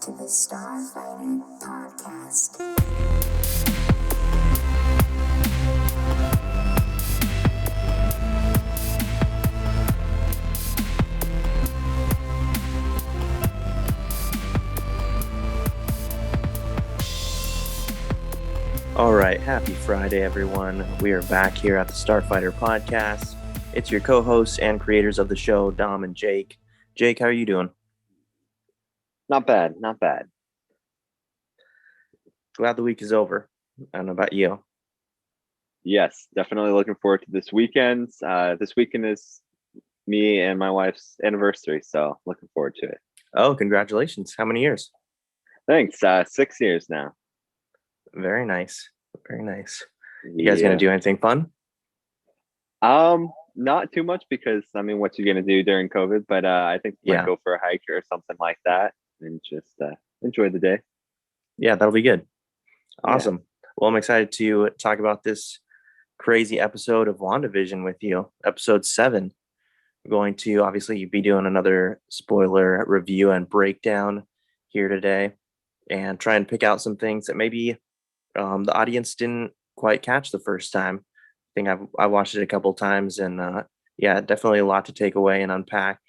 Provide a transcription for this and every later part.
to the Starfighter Podcast. All right, happy Friday, everyone. We are back here at the Starfighter Podcast. It's your co-hosts and creators of the show, Dom and Jake. Jake, how are you doing? Not bad. Glad the week is over. I don't know about you. Yes, definitely looking forward to this weekend. This weekend is me and my wife's anniversary, so looking forward to it. Oh, congratulations. How many years? Thanks. 6 years now. Very nice. Very nice. You guys going to do anything fun? Not too much because, what you going to do during COVID, but I think we might go for a hike or something like that and just enjoy the day. Yeah, that'll be good. Awesome. Yeah. Well, I'm excited to talk about this crazy episode of WandaVision with you, episode 7. We're going to obviously be doing another spoiler review and breakdown here today and try and pick out some things that maybe the audience didn't quite catch the first time. I think I watched it a couple times and definitely a lot to take away and unpack.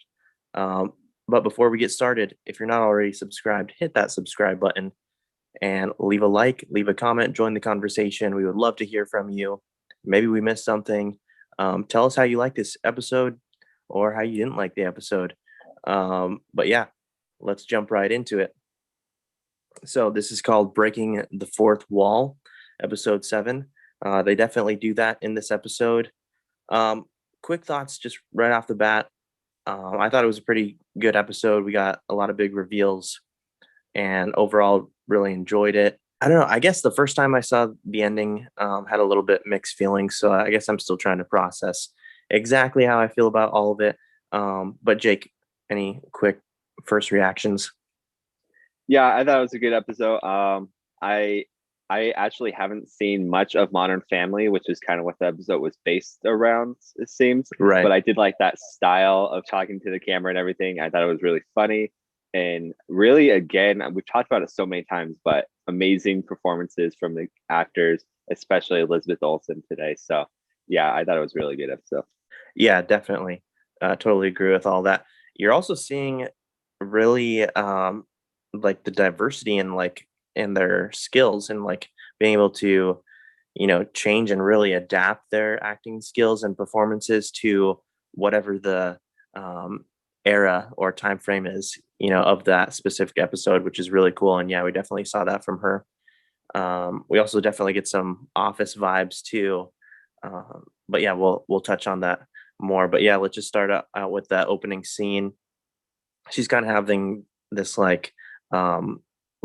But before we get started, if you're not already subscribed, hit that subscribe button and leave a like, leave a comment, join the conversation. We would love to hear from you. Maybe we missed something. Tell us how you like this episode or how you didn't like the episode. But yeah, let's jump right into it. So this is called Breaking the Fourth Wall, episode 7. They definitely do that in this episode. Quick thoughts just right off the bat. I thought it was a pretty good episode. We got a lot of big reveals and overall really enjoyed it. I don't know. I guess the first time I saw the ending had a little bit mixed feelings. So I guess I'm still trying to process exactly how I feel about all of it. But Jake, any quick first reactions? Yeah, I thought it was a good episode. I actually haven't seen much of Modern Family, which is kind of what the episode was based around, it seems. Right. But I did like that style of talking to the camera and everything. I thought it was really funny. And really, again, we've talked about it so many times, but amazing performances from the actors, especially Elizabeth Olsen today. So, yeah, I thought it was a really good episode. Yeah, definitely. Totally agree with all that. You're also seeing really like the diversity in their skills and like being able to, change and really adapt their acting skills and performances to whatever the era or time frame is, of that specific episode, which is really cool. And yeah, we definitely saw that from her. We also definitely get some Office vibes too. But yeah, we'll touch on that more. But yeah, let's just start out with that opening scene. She's kind of having this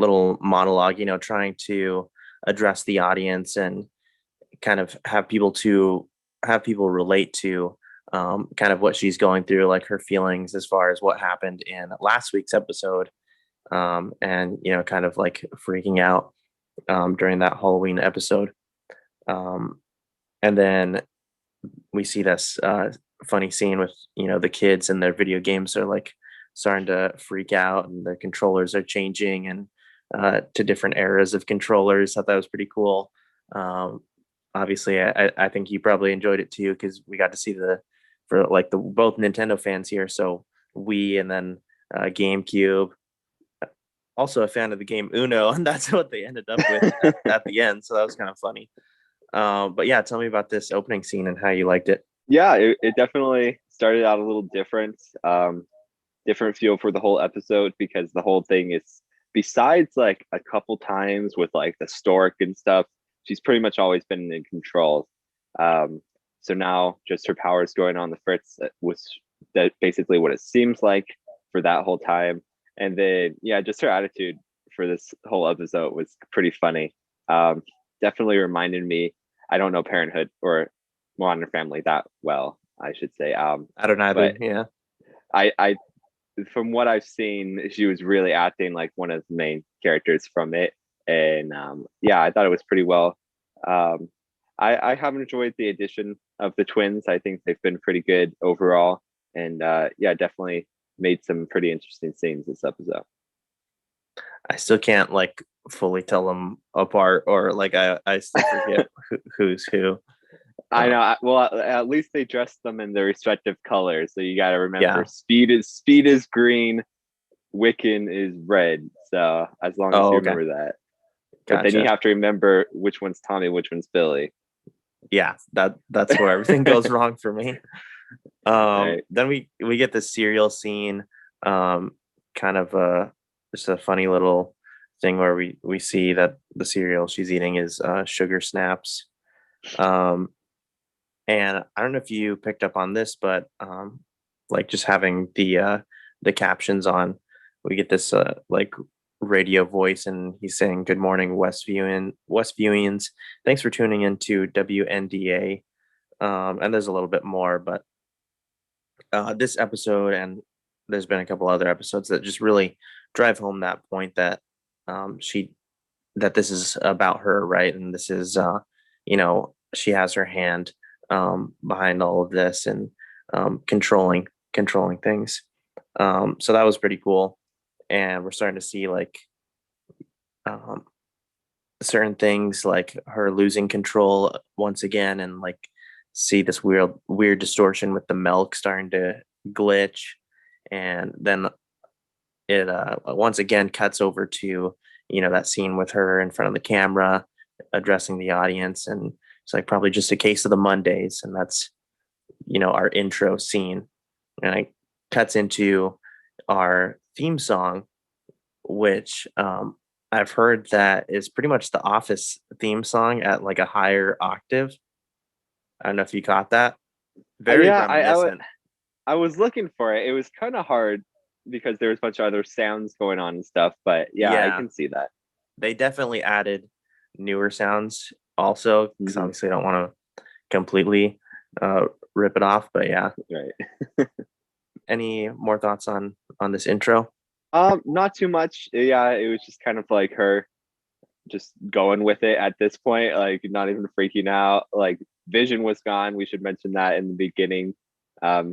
little monologue, trying to address the audience and kind of have people relate to kind of what she's going through, like her feelings as far as what happened in last week's episode. And, kind of like freaking out during that Halloween episode. And then we see this funny scene with, the kids and their video games are like starting to freak out and the controllers are changing and to different eras of controllers. Thought that was pretty cool. Obviously, I think you probably enjoyed it too because we got to see both Nintendo fans here. So Wii and then GameCube. Also a fan of the game Uno, and that's what they ended up with at the end. So that was kind of funny. But yeah, tell me about this opening scene and how you liked it. Yeah, it definitely started out a little different. Different feel for the whole episode because the whole thing is, besides like a couple times with like the stork and stuff, she's pretty much always been in control. So now just her powers going on the fritz was that basically what it seems like for that whole time. And then yeah, just her attitude for this whole episode was pretty funny. Definitely reminded me, I don't know Parenthood or Modern Family that well, I should say. I don't either. Yeah. I from what I've seen, she was really acting like one of the main characters from it. And I thought it was pretty well. I have enjoyed the addition of the twins. I think they've been pretty good overall. And definitely made some pretty interesting scenes this episode. I still can't like fully tell them apart, or like I still forget who's who. I know. Well, at least they dressed them in their respective colors. So you got to remember, Yeah. Speed is green, Wiccan is red. So as long as Oh, you okay. remember that, but then Gotcha. you have to remember which one's Tommy, which one's Billy. Yeah, that's where everything goes wrong for me. Right. Then we get the cereal scene, kind of just a funny little thing where we see that the cereal she's eating is sugar snaps. And I don't know if you picked up on this, but like just having the captions on, we get this like radio voice, and he's saying, "Good morning, Westviewans. Thanks for tuning in to WNDA." And there's a little bit more, but this episode, and there's been a couple other episodes that just really drive home that point that she that this is about her, right? And this is she has her hand behind all of this, and controlling things. So that was pretty cool, and we're starting to see like um, certain things, like her losing control once again, and like see this weird distortion with the milk starting to glitch, and then it once again cuts over to that scene with her in front of the camera addressing the audience, and it's like probably just a case of the Mondays, and that's our intro scene, and it cuts into our theme song, which I've heard that is pretty much the Office theme song at like a higher octave. I don't know if you caught that. Very Yeah, reminiscent. I was looking for it. It was kind of hard because there was a bunch of other sounds going on and stuff. But yeah, I Yeah, can see that. they definitely added newer sounds also, because Mhm. obviously I don't want to completely uh, rip it off. But yeah, Right. any more thoughts on this intro? Not too much. Yeah, it was just kind of like her just going with it at this point, like not even freaking out. Like Vision was gone. We should mention that in the beginning.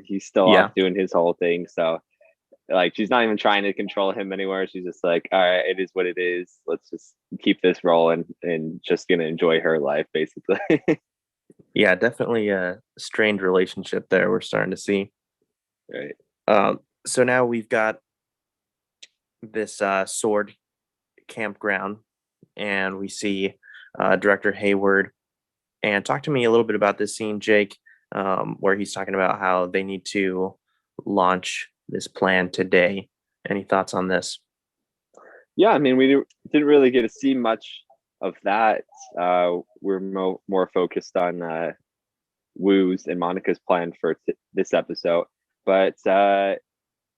He's still off Yeah, doing his whole thing. So like she's not even trying to control him anywhere. She's just like, all right, it is what it is. Let's just keep this rolling and just gonna enjoy her life basically. yeah, definitely a strained relationship there we're starting to see. Right. So now we've got this sword campground, and we see director Hayward. And talk to me a little bit about this scene, Jake, where he's talking about how they need to launch this plan today. Any thoughts on this? Yeah, I mean, didn't really get to see much of that. We're more focused on Wu's and Monica's plan for this episode. But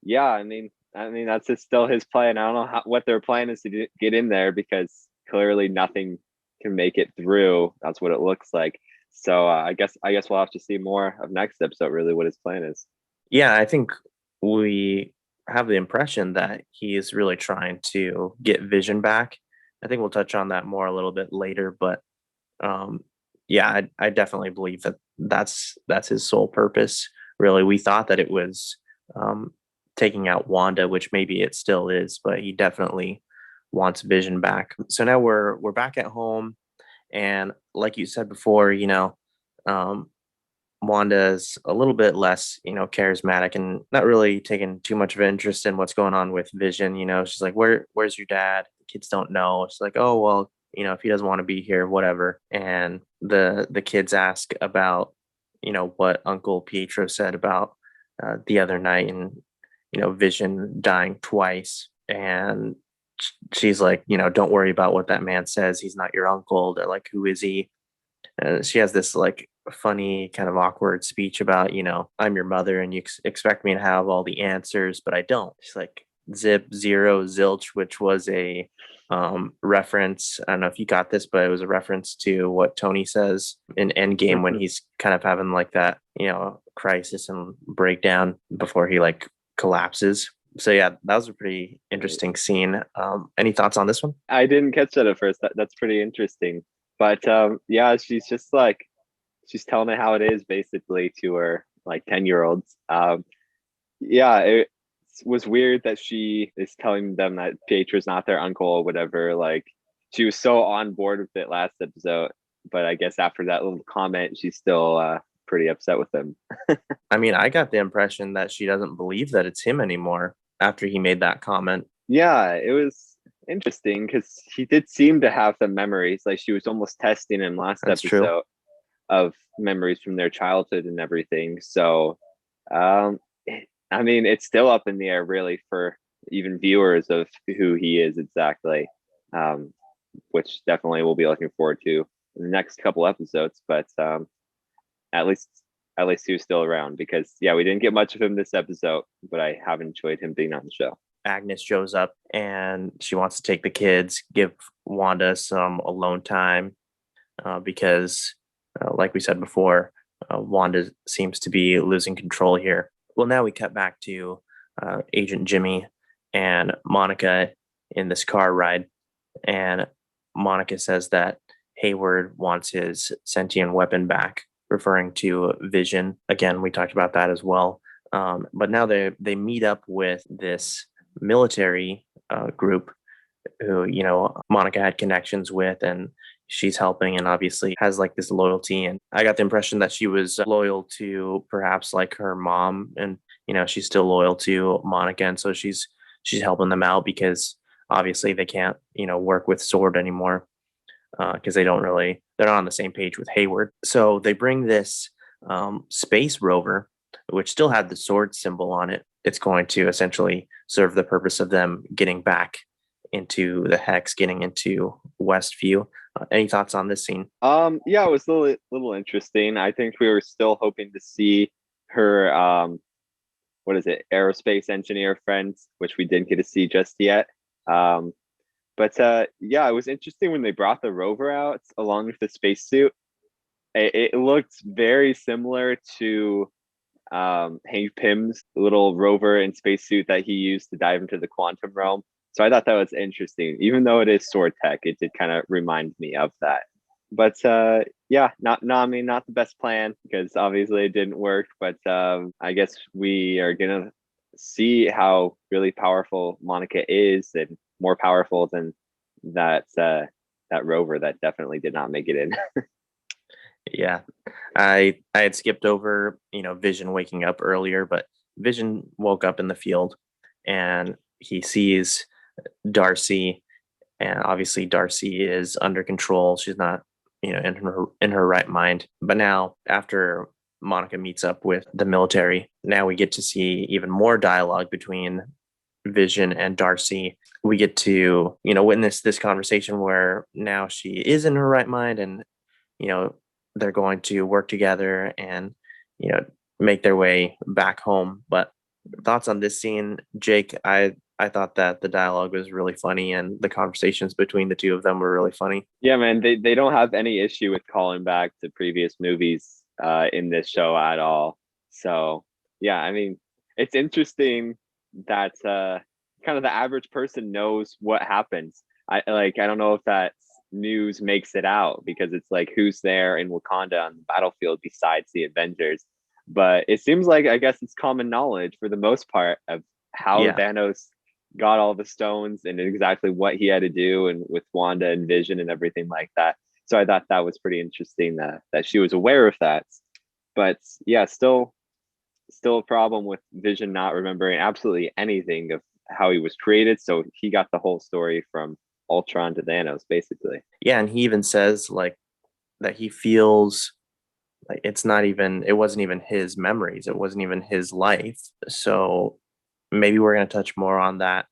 yeah, I mean that's still his plan. I don't know what their plan is to get in there because clearly nothing can make it through. That's what it looks like. So I guess we'll have to see more of next episode. Really, what his plan is. Yeah, I think we have the impression that he is really trying to get Vision back. I think we'll touch on that more a little bit later, but um, yeah, I definitely believe that that's his sole purpose. Really, we thought that it was um, taking out Wanda, which maybe it still is, but he definitely wants Vision back. So now we're back at home, and like you said before, um, Wanda is a little bit less, charismatic, and not really taking too much of an interest in what's going on with Vision. She's like, "Where's your dad?" The kids don't know. She's like, "Oh well, if he doesn't want to be here, whatever." And the kids ask about, what Uncle Pietro said about the other night, and Vision dying twice, and she's like, "Don't worry about what that man says. He's not your uncle." They're like, "Who is he?" She has this like funny kind of awkward speech about, I'm your mother and you expect me to have all the answers, but I don't. She's like zip zero zilch, which was a reference. I don't know if you got this, but it was a reference to what Tony says in Endgame when he's kind of having like that, crisis and breakdown before he like collapses. So yeah, that was a pretty interesting scene. Any thoughts on this one? I didn't catch that at first. That's pretty interesting. But yeah, she's just like she's telling it how it is basically to her like 10-year-olds. Yeah, was weird that she is telling them that Pietro's not their uncle or whatever. Like, she was so on board with it last episode, but I guess after that little comment, she's still pretty upset with him. I mean, I got the impression that she doesn't believe that it's him anymore after he made that comment. Yeah, it was interesting because he did seem to have the memories. Like, she was almost testing him last That's episode true. of memories from their childhood and everything. So, I mean, it's still up in the air, really, for even viewers of who he is exactly, which definitely we'll be looking forward to in the next couple episodes. But at least he was still around because, yeah, we didn't get much of him this episode, but I have enjoyed him being on the show. Agnes shows up and she wants to take the kids, give Wanda some alone time because, like we said before, Wanda seems to be losing control here. Well, now we cut back to Agent Jimmy and Monica in this car ride. And Monica says that Hayward wants his sentient weapon back, referring to Vision. Again, we talked about that as well. But now they meet up with this military group who, you know, Monica had connections with, and she's helping and obviously has like this loyalty. And I got the impression that she was loyal to perhaps like her mom, and, you know, she's still loyal to Monica. And so she's helping them out because obviously they can't, you know, work with Sword anymore because they're not on the same page with Hayward. So they bring this space rover, which still had the Sword symbol on it. It's going to essentially serve the purpose of them getting back into the Hex, getting into Westview. Any thoughts on this scene? Yeah, it was a little interesting. I think we were still hoping to see her what is it, aerospace engineer friends, which we didn't get to see just yet. But yeah, it was interesting when they brought the rover out along with the spacesuit. It looked very similar to Hank Pym's little rover and spacesuit that he used to dive into the quantum realm. So I thought that was interesting. Even though it is sword tech, it did kind of remind me of that. But yeah, not the best plan because obviously it didn't work. But I guess we are gonna see how really powerful Monica is, and more powerful than that rover that definitely did not make it in. Yeah, I had skipped over, you know, Vision waking up earlier, but Vision woke up in the field and he sees Darcy, and obviously Darcy is under control. She's not, you know, in her right mind. But now, after Monica meets up with the military, now we get to see even more dialogue between Vision and Darcy. We get to, you know, witness this conversation where now she is in her right mind, and, you know, they're going to work together and, you know, make their way back home. But thoughts on this scene, Jake? I thought that the dialogue was really funny and the conversations between the two of them were really funny. Yeah, man, they don't have any issue with calling back to previous movies in this show at all. So yeah, I mean, it's interesting that kind of the average person knows what happens. I don't know if that news makes it out because it's like, who's there in Wakanda on the battlefield besides the Avengers? But it seems like, I guess it's common knowledge for the most part of how Thanos got all the stones and exactly what he had to do, and with Wanda and Vision and everything like that. So I thought that was pretty interesting that she was aware of that. But yeah, still a problem with Vision not remembering absolutely anything of how he was created. So he got the whole story from Ultron to Thanos, basically. Yeah, and he even says like that he feels like it wasn't even his memories, it wasn't even his life. So maybe we're going to touch more on that,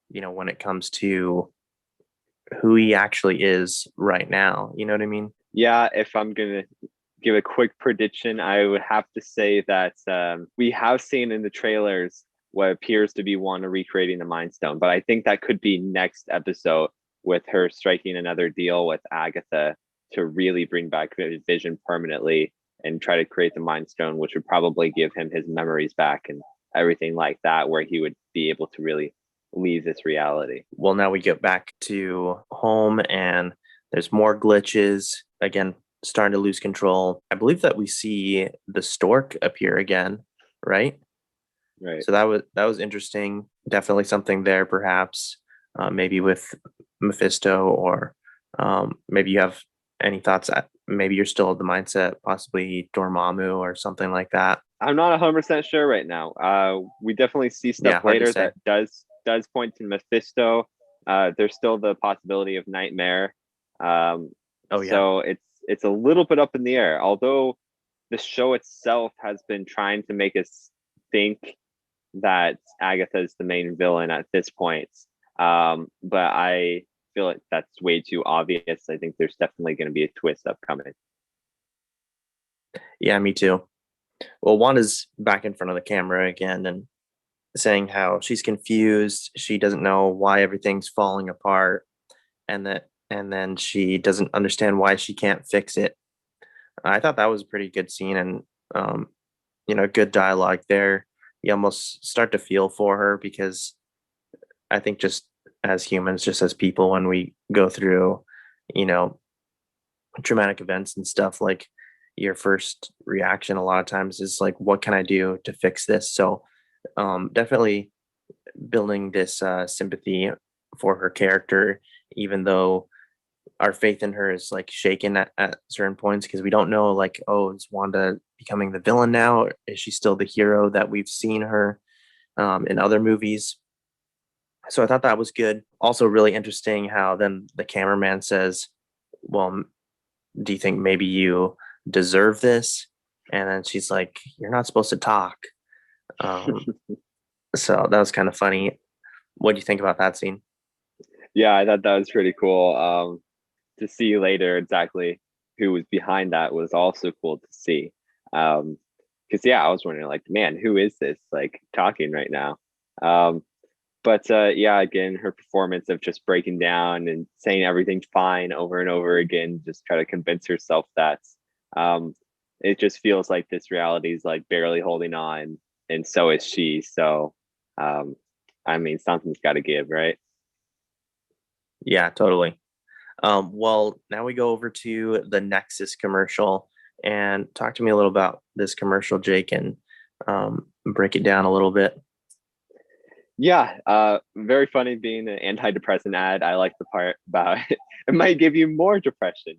you know, when it comes to who he actually is right now. You know what I mean? Yeah, if I'm going to give a quick prediction, I would have to say that we have seen in the trailers what appears to be Wanda recreating the Mind Stone, but I think that could be next episode with her striking another deal with Agatha to really bring back Vision permanently and try to create the Mind Stone, which would probably give him his memories back and everything like that, where he would be able to really leave this reality. Well, now we get back to home and there's more glitches. Again, starting to lose control. I believe that we see the stork appear again, right? Right. So that was interesting. Definitely something there, perhaps maybe with Mephisto, or maybe you have any thoughts. Maybe you're still of the mindset, possibly Dormammu or something like that. I'm not 100% sure right now. We definitely see stuff Yeah, hard to later say. that does point to Mephisto. There's still the possibility of Nightmare. Oh yeah, So it's a little bit up in the air. Although the show itself has been trying to make us think that Agatha is the main villain at this point. But I feel like that's way too obvious. I think there's definitely going to be a twist upcoming. yeah, me too. Well, Wanda's back in front of the camera again and saying how she's confused. She doesn't know why everything's falling apart, and then she doesn't understand why she can't fix it. I thought that was a pretty good scene, and um, good dialogue there. You almost start to feel for her, because I think just as humans, just as people, when we go through, you know, traumatic events and stuff, like your first reaction a lot of times is like, what can I do to fix this? So definitely building this sympathy for her character, even though our faith in her is like shaken at certain points, because we don't know, like, oh, is Wanda becoming the villain now? Or is she still the hero that we've seen her in other movies? So I thought that was good. Also, really interesting how then the cameraman says, well, do you think maybe you deserve this? And then she's like, you're not supposed to talk. Um, so that was kind of funny. What do you think about that scene? Yeah, I thought that was pretty cool. To see later exactly who was behind that was also cool to see. Because yeah, I was wondering, like, man, who is this like talking right now? But yeah, again, her performance of just breaking down and saying everything's fine over and over again, just try to convince herself that um, it just feels like this reality is like barely holding on, and so is she. So, um, I mean, something's got to give, right? Yeah, totally. Well, now we go over to the Nexus commercial, and talk to me a little about this commercial, Jake, and break it down a little bit. Yeah, very funny being an antidepressant ad. I like the part about it might give you more depression.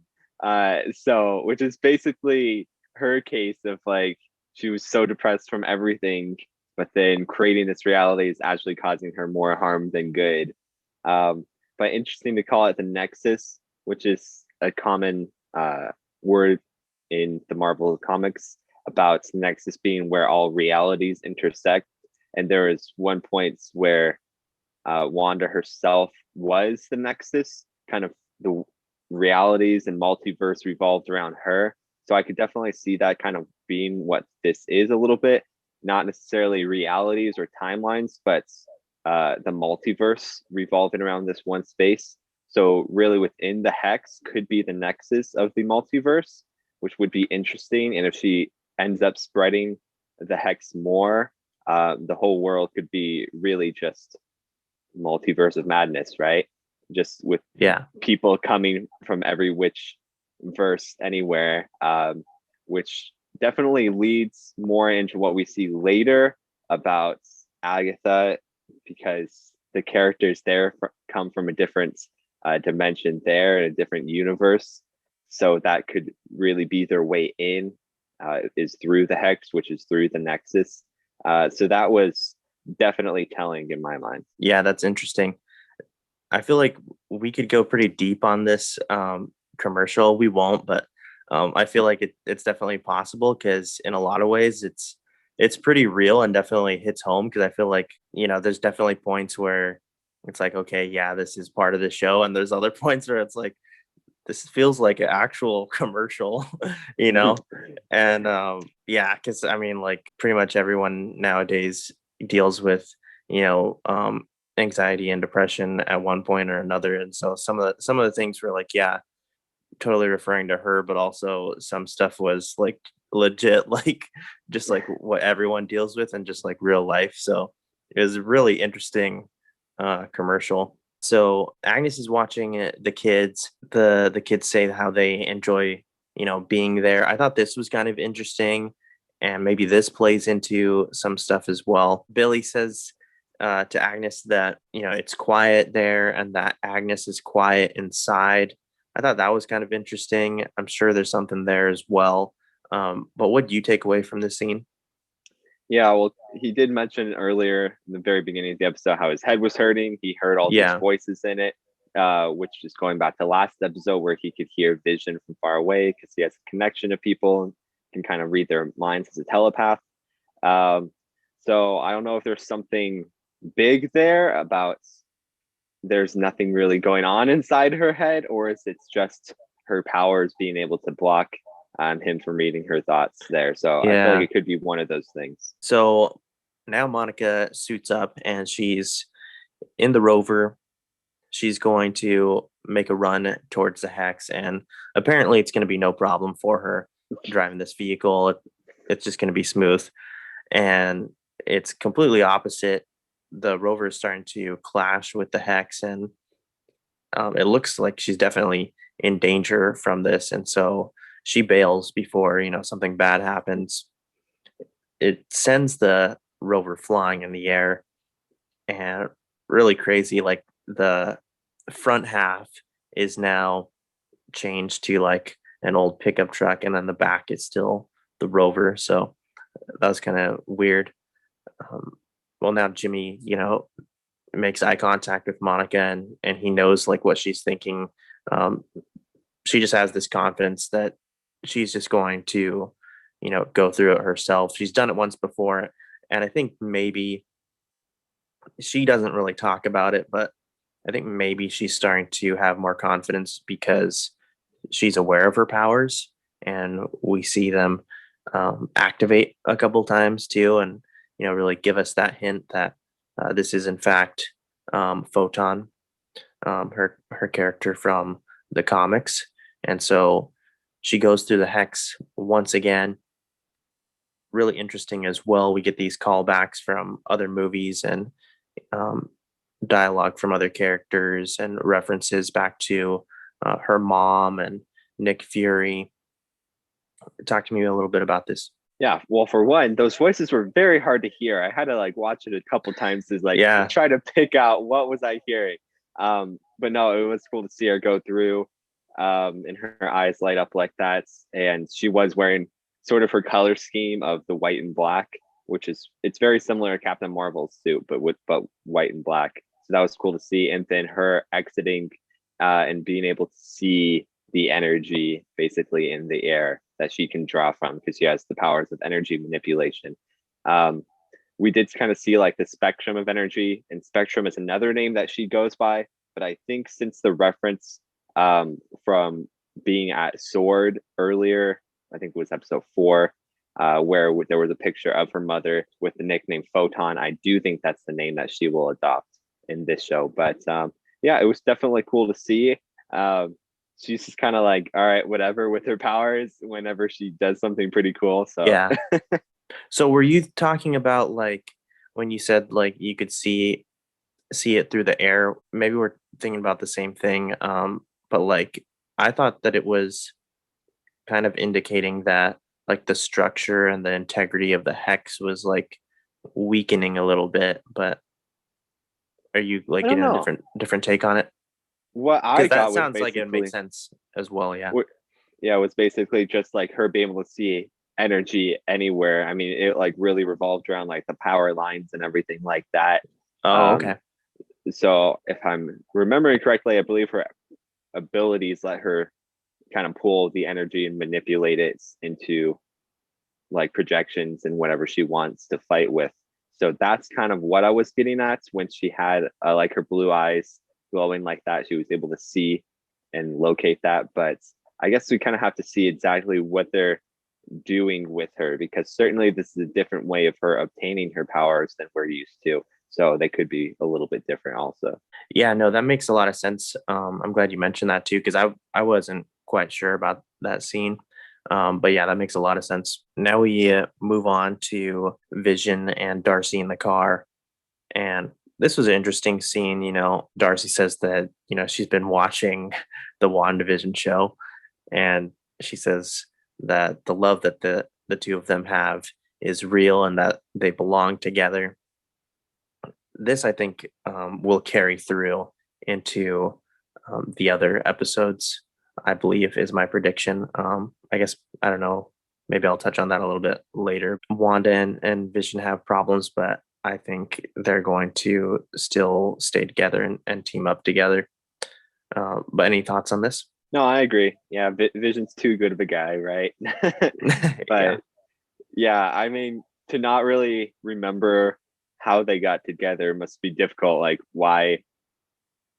So which is basically her case of like she was so depressed from everything, but then creating this reality is actually causing her more harm than good. Um, but interesting to call it the Nexus, which is a common word in the Marvel comics about Nexus being where all realities intersect. And there is one point where Wanda herself was the Nexus, kind of the realities and multiverse revolved around her. So I could definitely see that kind of being what this is a little bit, not necessarily realities or timelines, but the multiverse revolving around this one space. So really within the hex could be the nexus of the multiverse, which would be interesting. And if she ends up spreading the hex more, the whole world could be really just multiverse of madness, right? Just with Yeah, people coming from every which verse anywhere, which definitely leads more into what we see later about Agatha, because the characters there come from a different dimension there, in a different universe. So that could really be their way in, is through the hex, which is through the nexus. So that was definitely telling in my mind. yeah, that's interesting. I feel like we could go pretty deep on this commercial. We won't, but I feel like it's definitely possible, because in a lot of ways it's pretty real and definitely hits home, because I feel like, there's definitely points where it's like, okay, yeah, this is part of the show, and there's other points where it's like, this feels like an actual commercial, you know? And yeah, because I mean, like, pretty much everyone nowadays deals with, you know, um, anxiety and depression at one point or another. And so some of the things were like, yeah, totally referring to her, but also some stuff was like legit, like just like what everyone deals with and just like real life. So it was a really interesting commercial. So Agnes is watching the kids. The kids say how they enjoy, being there. I thought this was kind of interesting, And maybe this plays into some stuff as well. Billy says to Agnes that, it's quiet there and that Agnes is quiet inside. I thought that was kind of interesting. I'm sure there's something there as well. But what do you take away from this scene? Yeah, well, he did mention earlier in the very beginning of the episode how his head was hurting. He heard all these voices in it, which is going back to last episode where he could hear Vision from far away because he has a connection to people and can kind of read their minds as a telepath. So I don't know if there's something big there about there's nothing really going on inside her head, or is it's just her powers being able to block him from reading her thoughts there. So I feel like it could be one of those things. So now Monica suits up and she's in the rover. She's going to make a run towards the Hex, and apparently it's going to be no problem for her driving this vehicle. It's just going to be smooth. And it's completely opposite. The rover is starting to clash with the Hex, and it looks like she's definitely in danger from this. And so she bails before, something bad happens. It sends the rover flying in the air, and really crazy. Like the front half is now changed to like an old pickup truck, and then the back is still the rover. So that was kind of weird. Well, now Jimmy, makes eye contact with Monica, and he knows like what she's thinking. She just has this confidence that she's just going to, go through it herself. She's done it once before. And I think maybe she doesn't really talk about it, but I think maybe she's starting to have more confidence because she's aware of her powers, and we see them activate a couple times too, and really give us that hint that this is in fact Photon, her character from the comics. And so she goes through the Hex once again. Really interesting as well. We get these callbacks from other movies and dialogue from other characters and references back to her mom and Nick Fury. Talk to me a little bit about this. Yeah, well, for one, those voices were very hard to hear. I had to watch it a couple times to try to pick out what was I hearing. But no, it was cool to see her go through and her eyes light up like that. And she was wearing sort of her color scheme of the white and black, it's very similar to Captain Marvel's suit, but white and black. So that was cool to see. And then her exiting and being able to see the energy basically in the air that she can draw from because she has the powers of energy manipulation. We did kind of see the spectrum of energy, and spectrum is another name that she goes by. But I think since the reference from being at Sword earlier, I think it was episode 4, where there was a picture of her mother with the nickname Photon. I do think that's the name that she will adopt in this show. But yeah, it was definitely cool to see. She's just kind of all right, whatever with her powers whenever she does something pretty cool. So yeah. So were you talking about when you said you could see it through the air? Maybe we're thinking about the same thing. But I thought that it was kind of indicating that the structure and the integrity of the Hex was weakening a little bit. But are you getting a different take on it? What I got sounds like it makes sense as well. Yeah. Yeah, it was basically just her being able to see energy anywhere. I mean, it really revolved around the power lines and everything like that. Oh, okay. So if I'm remembering correctly, I believe her abilities let her kind of pull the energy and manipulate it into projections and whatever she wants to fight with. So that's kind of what I was getting at when she had her blue eyes glowing like that. She was able to see and locate that. But I guess we kind of have to see exactly what they're doing with her, because certainly this is a different way of her obtaining her powers than we're used to. So they could be a little bit different also. Yeah, no, that makes a lot of sense. I'm glad you mentioned that too, because I wasn't quite sure about that scene. But yeah, that makes a lot of sense. Now we move on to Vision and Darcy in the car. And this was an interesting scene. Darcy says that, she's been watching the WandaVision show, and she says that the love that the the two of them have is real and that they belong together. This, I think, will carry through into the other episodes, I believe, is my prediction. I guess, I don't know, maybe I'll touch on that a little bit later. Wanda and Vision have problems, but I think they're going to still stay together and team up together. But any thoughts on this? No, I agree. Yeah, Vision's too good of a guy, right? Yeah. But yeah, I mean, to not really remember how they got together must be difficult. Like why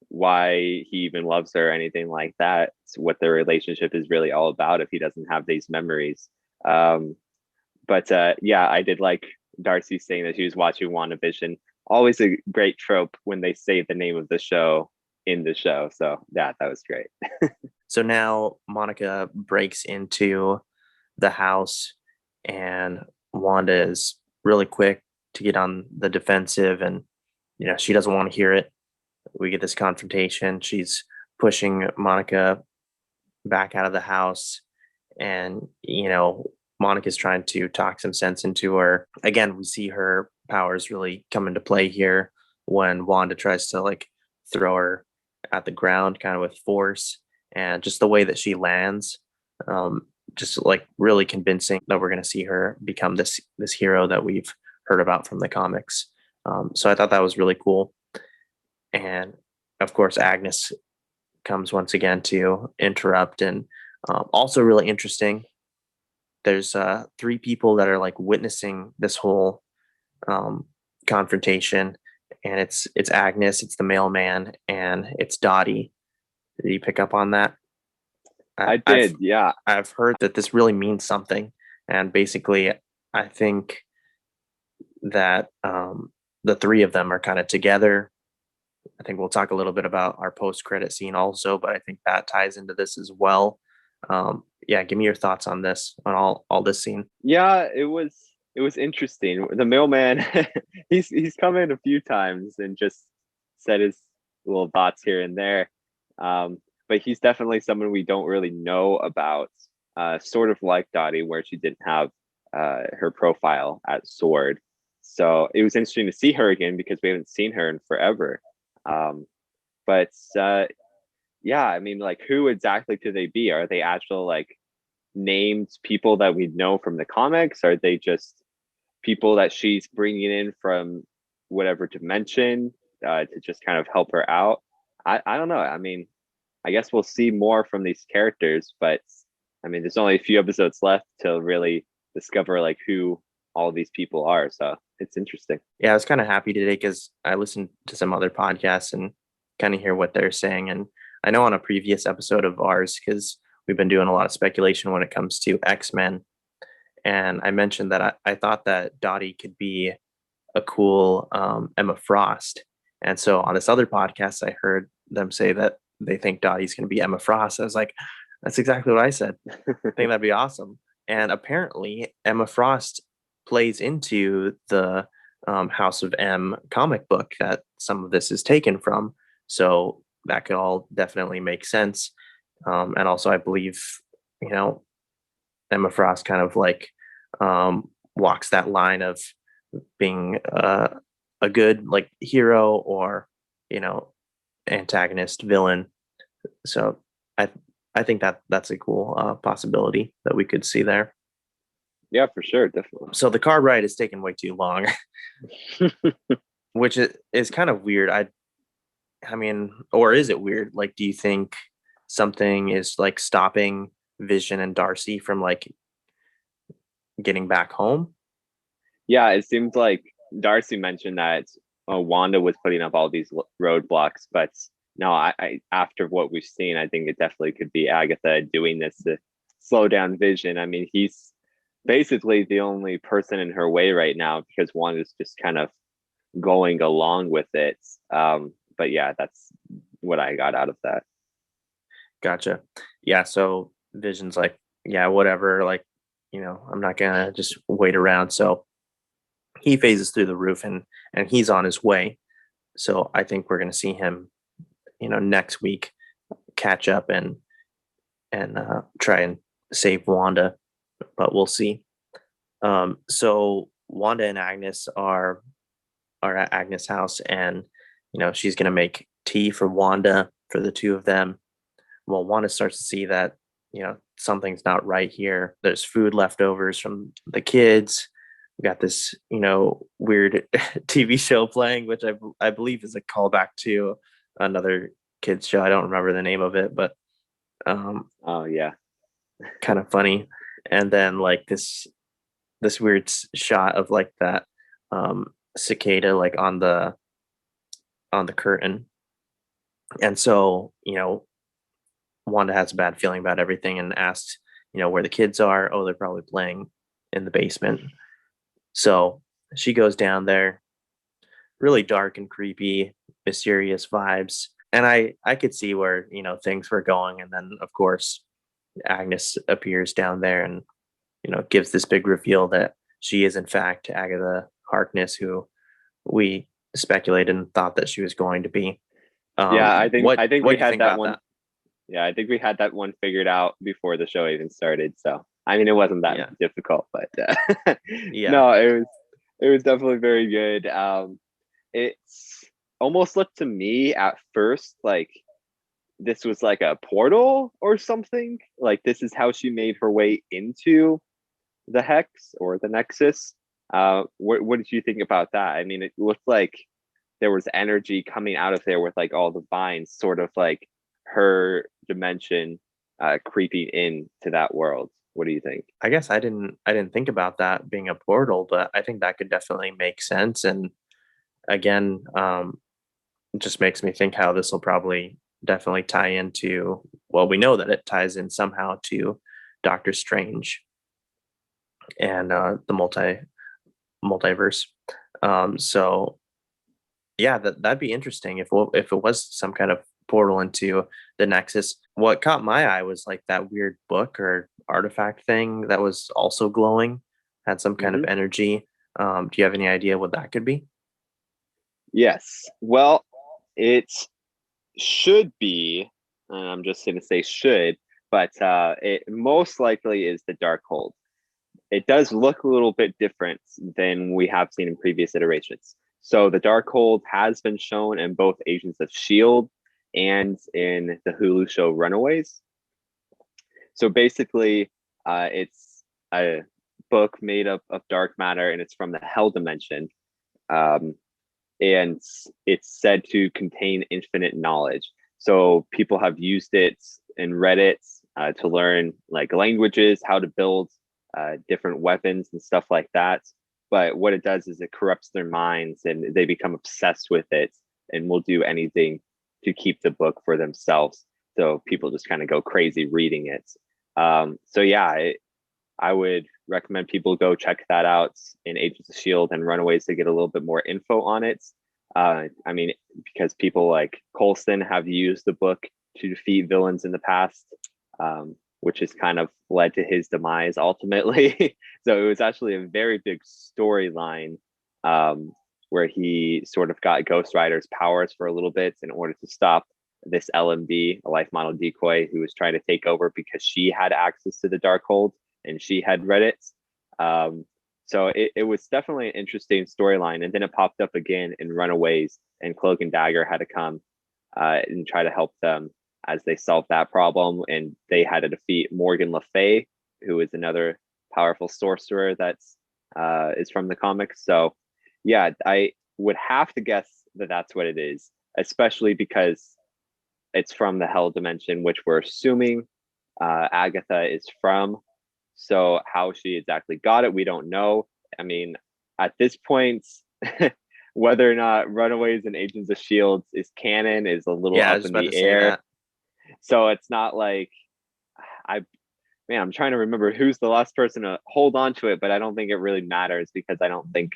he even loves her or anything like that. It's what their relationship is really all about if he doesn't have these memories. But yeah, I did like Darcy saying that she was watching WandaVision. Always a great trope when they say the name of the show in the show. So yeah, that was great. So now Monica breaks into the house and Wanda is really quick to get on the defensive and she doesn't want to hear it. We get this confrontation. She's pushing Monica back out of the house and Monica's trying to talk some sense into her. Again, we see her powers really come into play here when Wanda tries to like throw her at the ground kind of with force, and just the way that she lands, just like really convincing that we're going to see her become this hero that we've heard about from the comics. So I thought that was really cool. And of course, Agnes comes once again to interrupt, and also really interesting. There's 3 people that are like witnessing this whole confrontation, and it's Agnes, it's the mailman, and it's Dottie. Did you pick up on that? I did, yeah. I've heard that this really means something, and basically, I think that the 3 of them are kind of together. I think we'll talk a little bit about our post-credit scene also, but I think that ties into this as well. Yeah, give me your thoughts on this, on all this scene. Yeah, it was interesting. The mailman, he's come in a few times and just said his little thoughts here and there. But he's definitely someone we don't really know about. Sort of like Dottie, where she didn't have her profile at Sword. So it was interesting to see her again because we haven't seen her in forever. But yeah, I mean, like, who exactly could they be? Are they actual like named people that we know from the comics? Are they just people that she's bringing in from whatever dimension to just kind of help her out? I don't know. I mean, I guess we'll see more from these characters, but I mean, there's only a few episodes left to really discover like who all these people are. So it's interesting. Yeah, I was kind of happy today because I listened to some other podcasts and kind of hear what they're saying. And I know on a previous episode of ours, because we've been doing a lot of speculation when it comes to X-Men, and I mentioned that I thought that Dottie could be a cool Emma Frost. And so on this other podcast, I heard them say that they think Dottie's going to be Emma Frost. I was like, that's exactly what I said. I think that'd be awesome. And apparently Emma Frost plays into the House of M comic book that some of this is taken from. So that could all definitely make sense. And also, I believe, Emma Frost kind of like walks that line of being a good like hero or, antagonist villain. So I think that's a cool possibility that we could see there. Yeah, for sure, definitely. So the car ride is taking way too long, which is kind of weird. I mean, or is it weird? Like, do you think something is like stopping Vision and Darcy from like getting back home? Yeah, it seems like Darcy mentioned that Wanda was putting up all these roadblocks, but no, I after what we've seen, I think it definitely could be Agatha doing this to slow down Vision. I mean, he's basically the only person in her way right now because Wanda's just kind of going along with it. But yeah, that's what I got out of that. Gotcha. Yeah, so Vision's like, yeah, whatever, like, I'm not gonna just wait around. So he phases through the roof and he's on his way. So I think we're gonna see him, next week catch up and try and save Wanda, but we'll see. So Wanda and Agnes are at Agnes' house, and she's gonna make tea for Wanda for the two of them. Well, Wanda starts to see that something's not right here. There's food leftovers from the kids. We got this weird TV show playing, which I believe is a callback to another kids show. I don't remember the name of it, but Oh yeah. kind of funny. And then like this weird shot of like that cicada like on the curtain. And so Wanda has a bad feeling about everything and asks where the kids are. Oh, they're probably playing in the basement. So she goes down there. Really dark and creepy, mysterious vibes. And I could see where things were going. And then of course Agnes appears down there and gives this big reveal that she is in fact Agatha Harkness, who we speculated and thought that she was going to be. Yeah, I think What we do you had think that about one. that? Yeah, I think we had that one figured out before the show even started. So I mean, it wasn't that Yeah. difficult, but Yeah. no, it was definitely very good. It's almost looked to me at first like this was like a portal or something. Like this is how she made her way into the hex or the nexus. What did you think about that? I mean, it looked like there was energy coming out of there with like all the vines, sort of like her dimension creeping into that world. What do you think? I guess I didn't think about that being a portal, but I think that could definitely make sense. And again, it just makes me think how this will probably definitely tie into, well, we know that it ties in somehow to Doctor Strange and the multiverse. So yeah, that'd be interesting if it was some kind of portal into the Nexus. What caught my eye was like that weird book or artifact thing that was also glowing, had some kind of Mm-hmm. energy. Do you have any idea what that could be? Yes. Well, it should be, and I'm just going to say should, but it most likely is the Darkhold. It does look a little bit different than we have seen in previous iterations. So the Darkhold has been shown in both Agents of S.H.I.E.L.D. and in the Hulu show Runaways. So basically, it's a book made up of dark matter, and it's from the Hell Dimension. Um, and it's said to contain infinite knowledge. So people have used it and read it to learn like languages, how to build different weapons and stuff like that. But what it does is it corrupts their minds and they become obsessed with it and will do anything to keep the book for themselves. So people just kind of go crazy reading it. So yeah, I would recommend people go check that out in Agents of S.H.I.E.L.D. and Runaways to get a little bit more info on it. I mean, because people like Coulson have used the book to defeat villains in the past, which has kind of led to his demise ultimately. So it was actually a very big storyline where he sort of got Ghost Rider's powers for a little bit in order to stop this LMD, a life model decoy, who was trying to take over because she had access to the Darkhold and she had read it. So it was definitely an interesting storyline. And then it popped up again in Runaways, and Cloak and Dagger had to come and try to help them as they solved that problem. And they had to defeat Morgan Le Fay, who is another powerful sorcerer that's is from the comics. So yeah, I would have to guess that that's what it is, especially because it's from the Hell Dimension, which we're assuming Agatha is from. So how she exactly got it, we don't know. I mean, at this point, whether or not Runaways and Agents of S.H.I.E.L.D. is canon is a little Yeah, I up was in about the to say air. that. So it's not like I'm trying to remember who's the last person to hold on to it, but I don't think it really matters because I don't think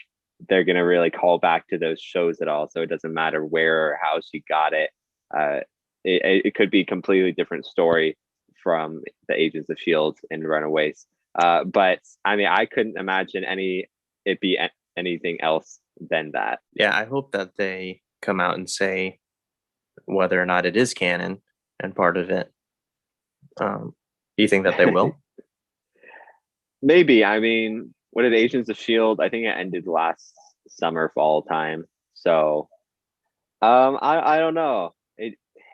they're gonna really call back to those shows at all. So it doesn't matter where or how she got it. Uh, it could be a completely different story from the Agents of S.H.I.E.L.D. and Runaways. But I mean, I couldn't imagine anything else than that. Yeah, I hope that they come out and say whether or not it is canon and part of it. Do you think that they will? Maybe. I mean, what did Agents of Shield? I think it ended last summer, fall time. So I don't know.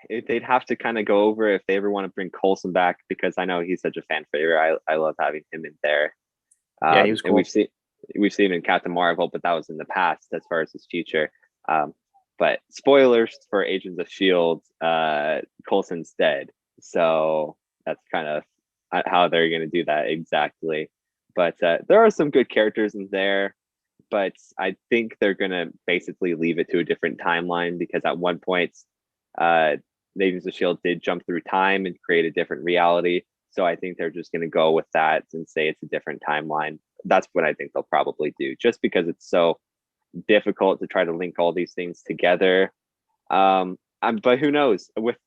They'd have to kind of go over if they ever want to bring Coulson back, because I know he's such a fan favorite. I love having him in there. Yeah, he was And cool. we've seen him in Captain Marvel, but that was in the past as far as his future. But spoilers for Agents of Shield, Coulson's dead, so that's kind of how they're going to do that exactly. But there are some good characters in there, but I think they're going to basically leave it to a different timeline, because at one point, Agents of Shield did jump through time and create a different reality. So I think they're just going to go with that and say it's a different timeline. That's what I think they'll probably do, just because it's so difficult to try to link all these things together. But who knows? With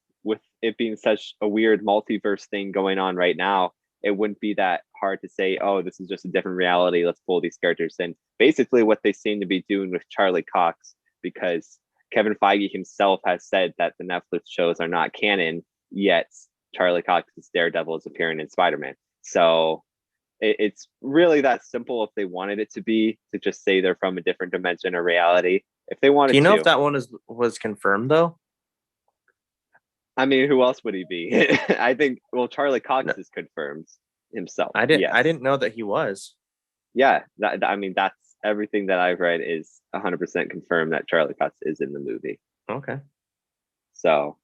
it being such a weird multiverse thing going on right now, it wouldn't be that hard to say, oh, this is just a different reality. Let's pull these characters in. Basically, what they seem to be doing with Charlie Cox, because Kevin Feige himself has said that the Netflix shows are not canon, yet Charlie Cox's Daredevil is appearing in Spider-Man. So it's really that simple if they wanted it to just say they're from a different dimension or reality. If they wanted to. Do you know if that one was confirmed though? I mean, who else would he be? I think, well, Charlie Cox is confirmed himself. I didn't know that he was. Yeah, I mean, that's everything that I've read is 100% confirmed that Charlie Cox is in the movie. Okay. So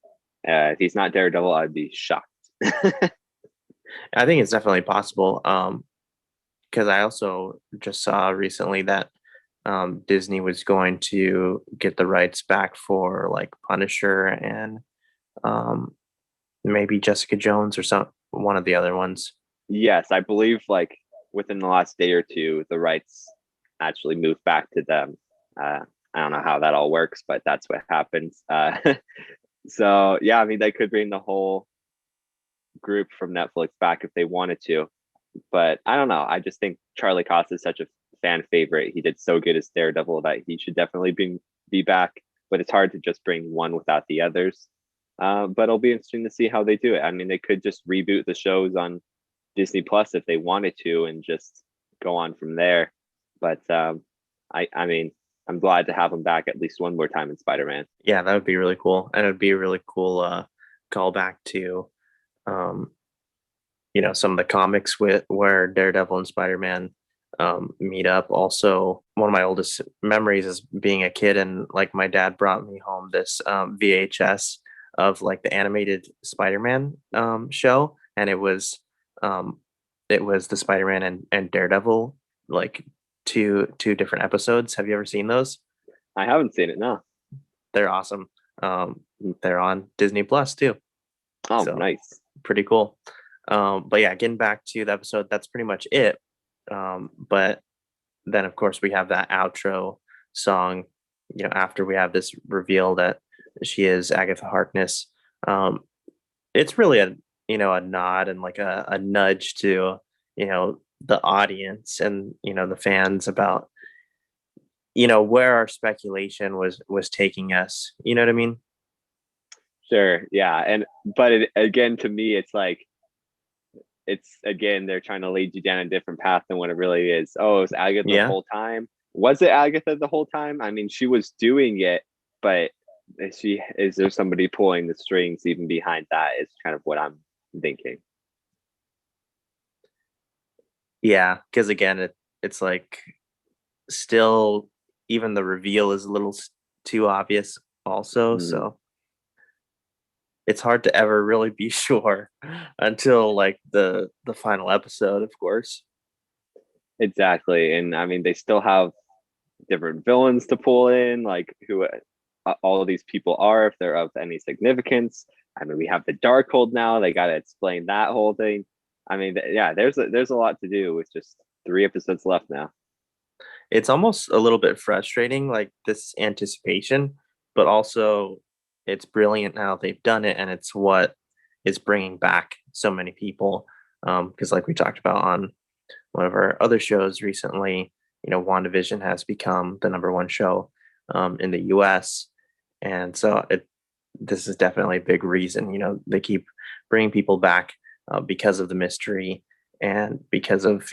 if he's not Daredevil, I'd be shocked. I think it's definitely possible. Because I also just saw recently that Disney was going to get the rights back for like Punisher and maybe Jessica Jones or one of the other ones. Yes, I believe like within the last day or two, the rights actually moved back to them. I don't know how that all works, but that's what happens. So yeah, I mean, they could bring the whole group from Netflix back if they wanted to, but I don't know. I just think Charlie Cox is such a fan favorite. He did so good as Daredevil that he should definitely be back, but it's hard to just bring one without the others. But it'll be interesting to see how they do it. I mean, they could just reboot the shows on Disney Plus if they wanted to and just go on from there. But I mean, I'm glad to have him back at least one more time in Spider-Man. Yeah, that would be really cool. And it'd be a really cool callback to some of the comics where Daredevil and Spider-Man meet up. Also, one of my oldest memories is being a kid, and like my dad brought me home this VHS of like the animated Spider-Man show, and it was the Spider-Man and Daredevil, like two different episodes. Have you ever seen those? I haven't seen it. No. They're awesome. They're on Disney Plus too. Oh, so, nice. Pretty cool. But yeah, getting back to the episode, that's pretty much it. But then of course we have that outro song, after we have this reveal that she is Agatha Harkness. It's really a nod and like a nudge to, the audience and, the fans about, where our speculation was taking us. You know what I mean? Sure. Yeah. But again, to me, it's like, they're trying to lead you down a different path than what it really is. Oh, it was Agatha the whole time. Was it Agatha the whole time? I mean, she was doing it, but is there somebody pulling the strings even behind that? Is kind of what I'm thinking. Yeah, because again, it's like still even the reveal is a little too obvious also. Mm-hmm. So it's hard to ever really be sure until like the final episode, of course. Exactly. And I mean, they still have different villains to pull in, like who all of these people are, if they're of any significance. I mean, we have the Darkhold now. They got to explain that whole thing. I mean, yeah, there's a lot to do with just 3 episodes left now. It's almost a little bit frustrating, like this anticipation, but also it's brilliant how they've done it, and it's what is bringing back so many people. Because like we talked about on one of our other shows recently, WandaVision has become the #1 show in the US. And so this is definitely a big reason, they keep bringing people back because of the mystery and because of,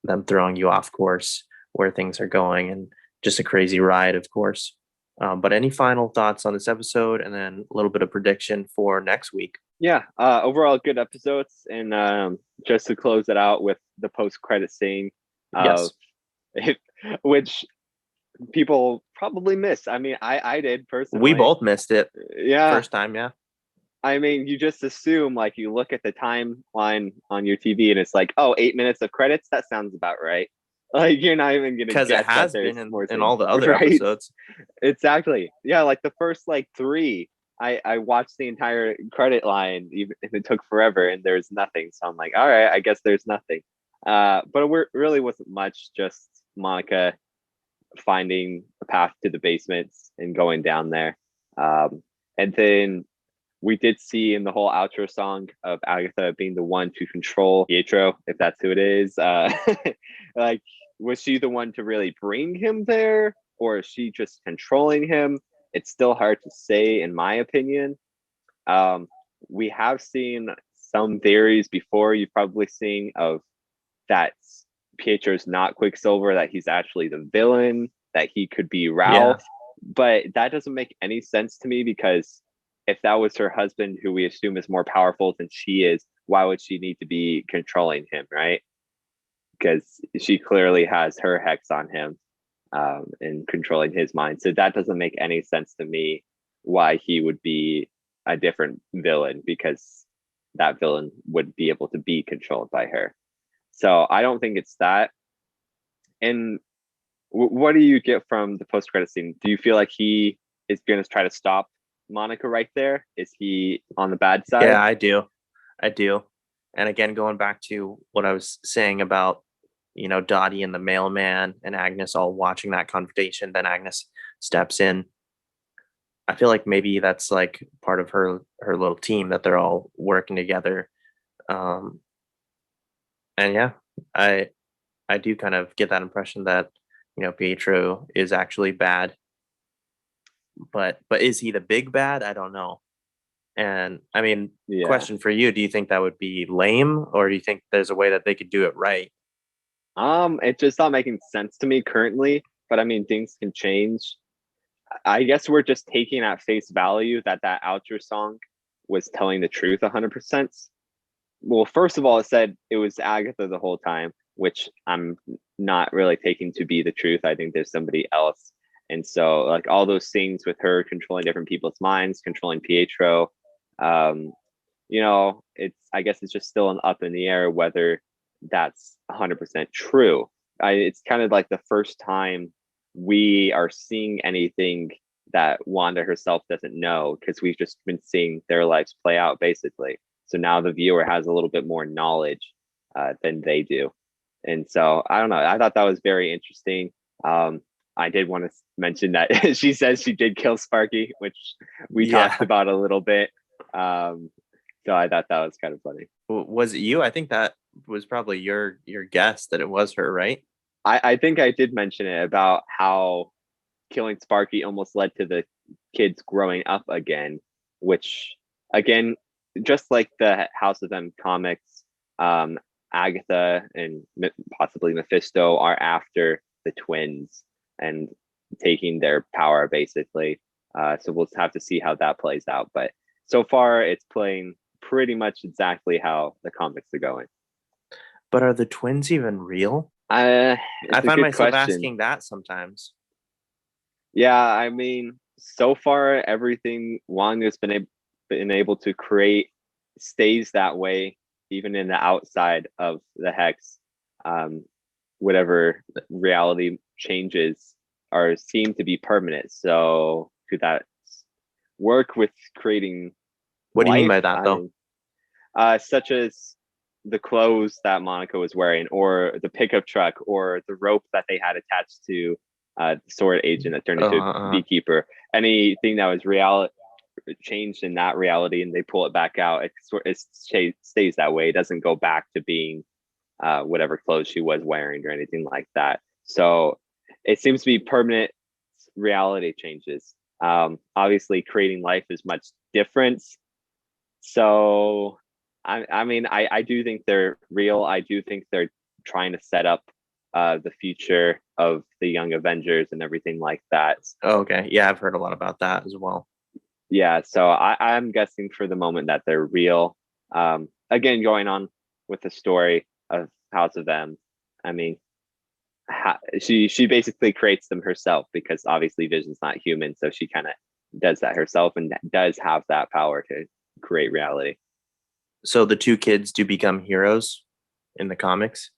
them throwing you off course where things are going, and just a crazy ride, of course. But any final thoughts on this episode, and then a little bit of prediction for next week? Yeah, overall good episodes, and just to close it out with the post-credit scene, Yes, which people probably missed. I mean, I did personally. we both missed it Yeah, first time. Yeah, I mean, you just assume, like, you look at the timeline on your TV and it's like, oh, 8 minutes of credits. That sounds about right. Like, you're not even gonna because it guess that has there's been more in things, all the other right? episodes. Exactly. Yeah, like the first like three, I watched the entire credit line, even if it took forever, and there's nothing. So I'm like, all right, I guess there's nothing. But it really wasn't much. Just Monica finding a path to the basements and going down there. And then we did see in the whole outro song of Agatha being the one to control Pietro, if that's who it is. Like, was she the one to really bring him there, or is she just controlling him? It's still hard to say, in my opinion. We have seen some theories before. You've probably seen of that Pietro's not Quicksilver, that he's actually the villain, that he could be Ralph. But that doesn't make any sense to me, because if that was her husband, who we assume is more powerful than she is, why would she need to be controlling him, right? Because she clearly has her hex on him, and controlling his mind. So that doesn't make any sense to me why he would be a different villain, because that villain would be able to be controlled by her. So I don't think it's that. And what do you get from the post-credit scene? Do you feel like he is going to try to stop Monica right there? Is he on the bad side? Yeah, I do. And again, going back to what I was saying about, Dottie and the mailman and Agnes all watching that confrontation, then Agnes steps in. I feel like maybe that's like part of her little team, that they're all working together. And yeah, I do kind of get that impression that, Pietro is actually bad. But is he the big bad? I don't know. And I mean, Yeah. question for you, do you think that would be lame, or do you think there's a way that they could do it right? It's just not making sense to me currently, but I mean, things can change. I guess we're just taking at face value that outro song was telling the truth 100%. Well, first of all, it said it was Agatha the whole time, which I'm not really taking to be the truth. I think there's somebody else. And so, like, all those things with her controlling different people's minds, controlling Pietro, I guess it's just still an up in the air whether that's 100% true. It's kind of like the first time we are seeing anything that Wanda herself doesn't know, because we've just been seeing their lives play out, basically. So now the viewer has a little bit more knowledge than they do. And so, I don't know. I thought that was very interesting. I did want to mention that she says she did kill Sparky, which we talked about a little bit. So I thought that was kind of funny. Was it you? I think that was probably your guess that it was her, right? I think I did mention it, about how killing Sparky almost led to the kids growing up again, which, again, just like the House of M comics, Agatha and possibly Mephisto are after the twins and taking their power, basically. So we'll have to see how that plays out. But so far, it's playing pretty much exactly how the comics are going. But are the twins even real? I find myself asking that sometimes. Yeah, I mean, so far everything Wanda's been able to create stays that way, even in the outside of the hex. Whatever reality changes seem to be permanent. So could that work with creating? What do you mean by that, though? Such as the clothes that Monica was wearing, or the pickup truck, or the rope that they had attached to the sword agent that turned into a beekeeper. Anything that was changed in that reality, and they pull it back out, it stays that way. It doesn't go back to being whatever clothes she was wearing or anything like that. So it seems to be permanent reality changes. Obviously, creating life is much different. So I mean, I do think they're real. I do think they're trying to set up the future of the Young Avengers and everything like that. Oh, okay. Yeah, I've heard a lot about that as well. Yeah, so I'm guessing for the moment that they're real. Again, going on with the story of House of M, I mean, she basically creates them herself, because obviously Vision's not human, so she kind of does that herself and does have that power to create reality. So the two kids do become heroes in the comics?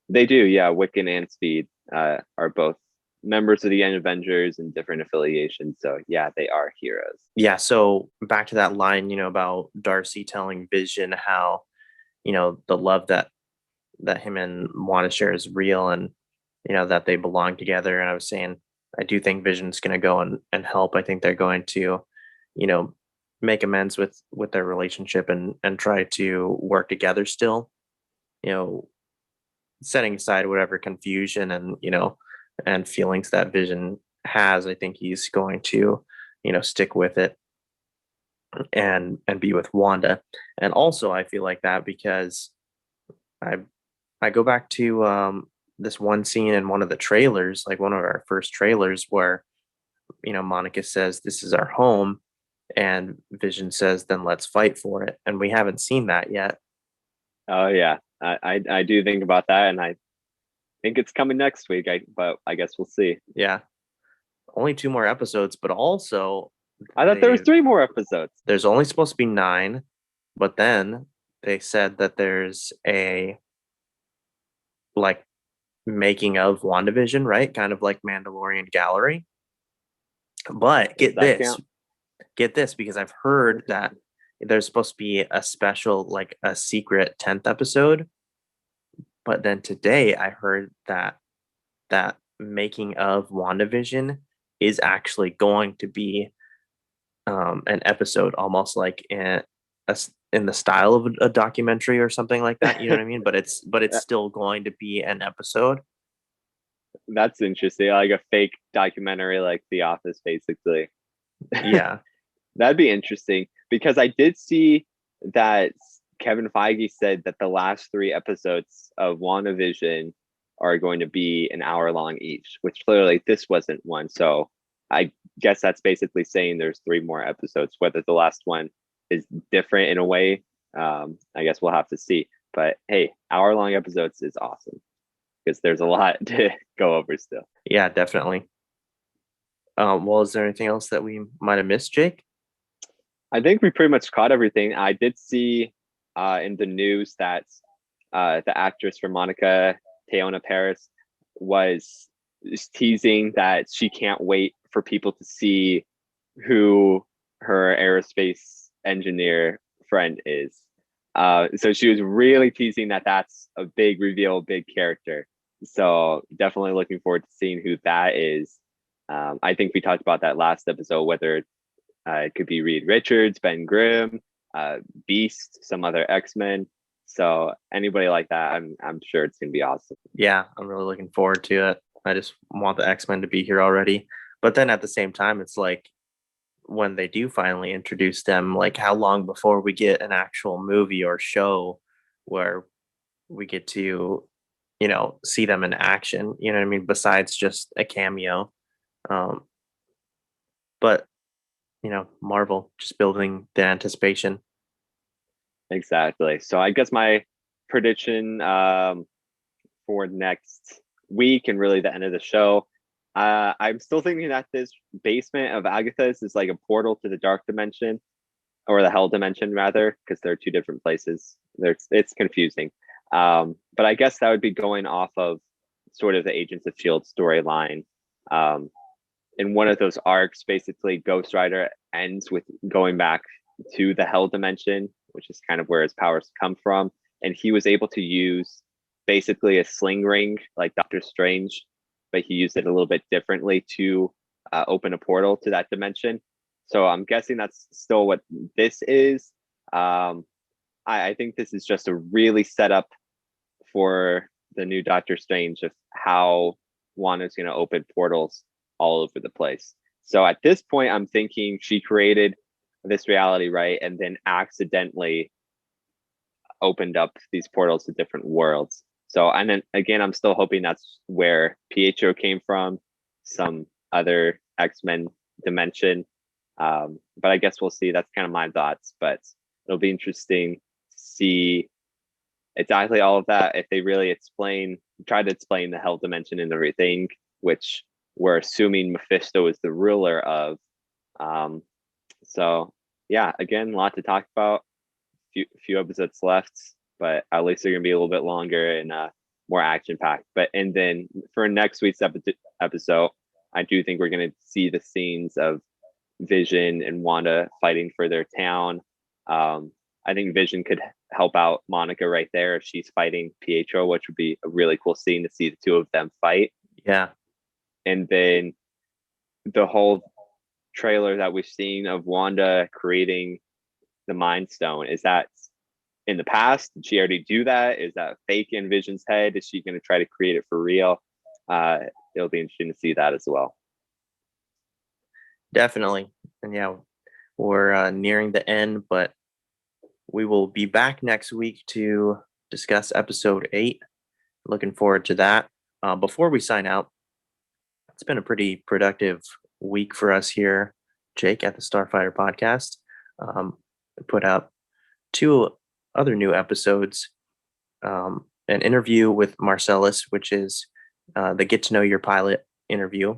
They do, yeah. Wiccan and Speed are both members of the Young Avengers and different affiliations. So yeah, they are heroes. Yeah, so back to that line, about Darcy telling Vision how, the love that him and Wanda share is real, and that they belong together. And I was saying, I do think Vision's going to go and help. I think they're going to, make amends with their relationship and try to work together still, you know, setting aside whatever confusion and feelings that Vision has. I think he's going to, stick with it and be with Wanda. And also I feel like that because I I go back to this one scene in one of the trailers, like one of our first trailers, where Monica says, "This is our home," and Vision says, "Then let's fight for it." And we haven't seen that yet. Oh yeah, I do think about that, and I think it's coming next week. But I guess we'll see. Yeah, only 2 more episodes, but also I thought there was 3 more episodes. there's only supposed to be 9, but then they said that there's a like making of WandaVision, right? Kind of like Mandalorian Gallery. But Does that count? get this, because I've heard that there's supposed to be a special, like a secret 10th episode. But then today I heard that that making of WandaVision is actually going to be an episode, almost like in the style of a documentary or something like that. You know what I mean? But it's still going to be an episode. That's interesting. Like a fake documentary, like The Office, basically. Yeah. That'd be interesting, because I did see that Kevin Feige said that the last 3 episodes of WandaVision are going to be an hour long each, which clearly this wasn't one. So I guess that's basically saying there's 3 more episodes. Whether the last one is different in a way, I guess we'll have to see. But hey, hour long episodes is awesome, because there's a lot to go over still. Yeah, definitely. Well, is there anything else that we might have missed, Jake? I think we pretty much caught everything. I did see in the news that the actress for Monica, Teyonah Parris, was teasing that she can't wait for people to see who her aerospace engineer friend is. So she was really teasing that that's a big reveal, big character. So definitely looking forward to seeing who that is. I think we talked about that last episode, whether it could be Reed Richards, Ben Grimm, Beast, some other X-Men. So anybody like that, I'm sure it's gonna be awesome. Yeah, I'm really looking forward to it. I just want the X-Men to be here already. But then at the same time, it's like when they do finally introduce them, like how long before we get an actual movie or show where we get to, see them in action, you know what I mean? Besides just a cameo. Um, but Marvel just building the anticipation. Exactly. So I guess my prediction for next week and really the end of the show, I'm still thinking that this basement of Agatha's is like a portal to the dark dimension, or the hell dimension rather, because they're 2 different places. It's confusing. But I guess that would be going off of sort of the Agents of S.H.I.E.L.D. storyline. In one of those arcs, basically Ghost Rider ends with going back to the hell dimension, which is kind of where his powers come from. And he was able to use basically a sling ring like Doctor Strange, but he used it a little bit differently to open a portal to that dimension. So I'm guessing that's still what this is. I think this is just a really setup for the new Doctor Strange of how Wanda's going to open portals all over the place. So at this point, I'm thinking she created this reality, right? And then accidentally opened up these portals to different worlds. So, and then again, I'm still hoping that's where Pietro came from, some other X-Men dimension. But I guess we'll see. That's kind of my thoughts. But it'll be interesting to see exactly all of that. If they really try to explain the hell dimension and everything, which we're assuming Mephisto is the ruler of. So yeah, again, a lot to talk about. Few episodes left, but at least they're gonna be a little bit longer and more action packed. And then for next week's episode, I do think we're gonna see the scenes of Vision and Wanda fighting for their town. I think Vision could help out Monica right there if she's fighting Pietro, which would be a really cool scene to see the two of them fight. Yeah. And then the whole trailer that we've seen of Wanda creating the Mind Stone, is that in the past? Did she already do that? Is that fake in Vision's head? Is she going to try to create it for real? It'll be interesting to see that as well. Definitely. And yeah, we're nearing the end, but we will be back next week to discuss episode 8. Looking forward to that. Before we sign out, it's been a pretty productive week for us here, Jake, at the Starfighter podcast. Put out 2 other new episodes, an interview with Marcellus, which is the Get to Know Your Pilot interview.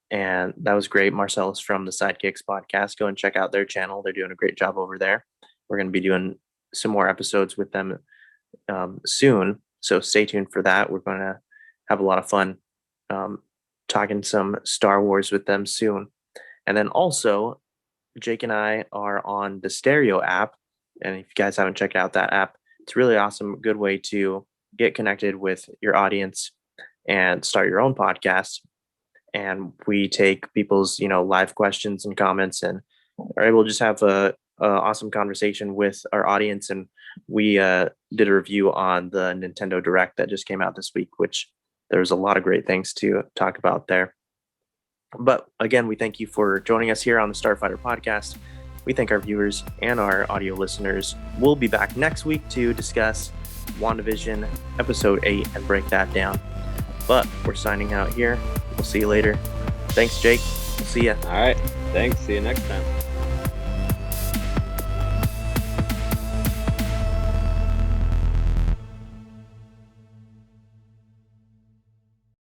And that was great. Marcellus from the Sidekicks podcast. Go and check out their channel. They're doing a great job over there. We're going to be doing some more episodes with them soon. So stay tuned for that. We're going to have a lot of fun talking some Star Wars with them soon. And then also, Jake and I are on the Stereo app. And if you guys haven't checked out that app, it's really awesome. Good way to get connected with your audience and start your own podcast. And we take people's, live questions and comments and are able to just have a awesome conversation with our audience. And we did a review on the Nintendo Direct that just came out this week, which there was a lot of great things to talk about there. But again, we thank you for joining us here on the Starfighter podcast. We thank our viewers and our audio listeners. We'll be back next week to discuss WandaVision episode 8 and break that down. But we're signing out here. We'll see you later. Thanks, Jake. We'll see ya. All right. Thanks. See you next time.